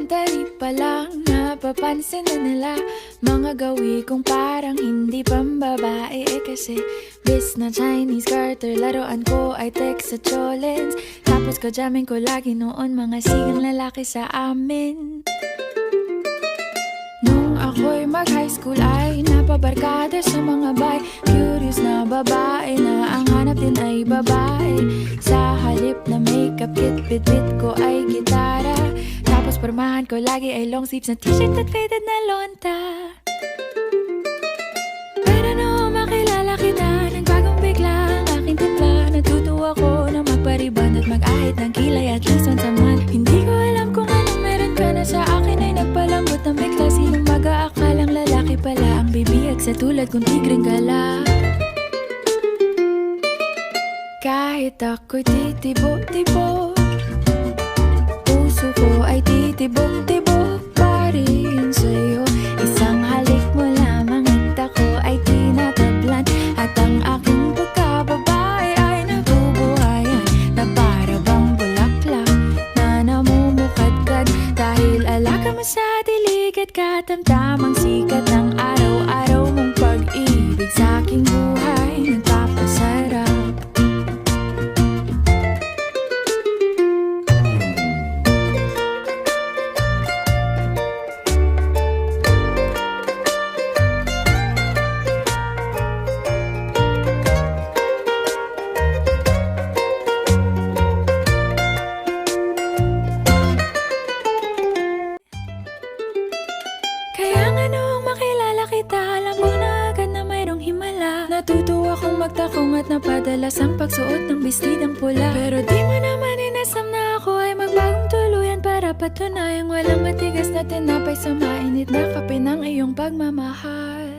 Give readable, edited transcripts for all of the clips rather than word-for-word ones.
Sandali pa lang napapansin na nila mga gawi kong parang hindi pambabae. Kasi bis na Chinese Carter, laruan ko ay text sa cholens. Tapos kajamin ko lagi noon mga sigang lalaki sa amin. Nung ako'y mag-high school ay napabarkada sa mga bay. Curious na babae na ang hanap din ay babae. Sa halip na makeup kit, bit-bit ko ay gitara. Tapos pormahan ko lagi ay long sleeves na t-shirt at faded na lonta. Pero nung makilala kita, nagbagong bigla ang aking timpla. Natutuwa ko na magpariban at mag-ahit ng kilay at least once a month. Hindi ko alam kung anong meron ka na sa akin ay nagpalambot ng bigla. Sinong mag-aakalang lalaki pala ang bibiyag sa tulad kong tigreng gala. Kahit ako'y titibo-tibo, puso ko ay titibok-tibok pa rin sa'yo. Isang halik mo lamang at ako ay tinatablan. At ang aking pagkababae ay nabubuhayan na para bang bulaklak na namumukadkad. Dahil alaka mo sa dilig at katamtamang sikat ng araw-araw mong pag-ibig sa aking buhay nagpapasarap. Kaya nga noong makilala kita, alam ko na agad na mayroong himala. Natutuwa kong magtakong at napadalas ang pagsuot ng bestidang pula. Pero di mo naman inasam na ako ay magbagong tuluyan para patunayang walang matigas na tinapay sa mainit na kape ng iyong pagmamahal.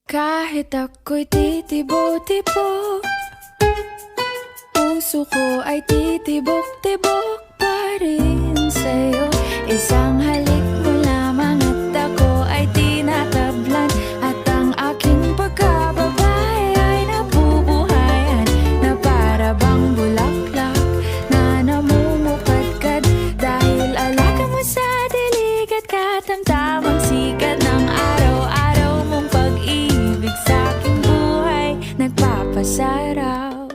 Kahit ako'y titibo-tibo, puso ko ay titibok-tibok pa rin sa'yo. Isang halik mo lamang at ako ay tinatablan. At ang aking pagkababae ay nabubuhayan na para bang bulaklak na namumukadkad. Dahil alaka mo sa dilig at katamtamang sikat ng araw-araw mong pag-ibig sa aking buhay nagpapasarap.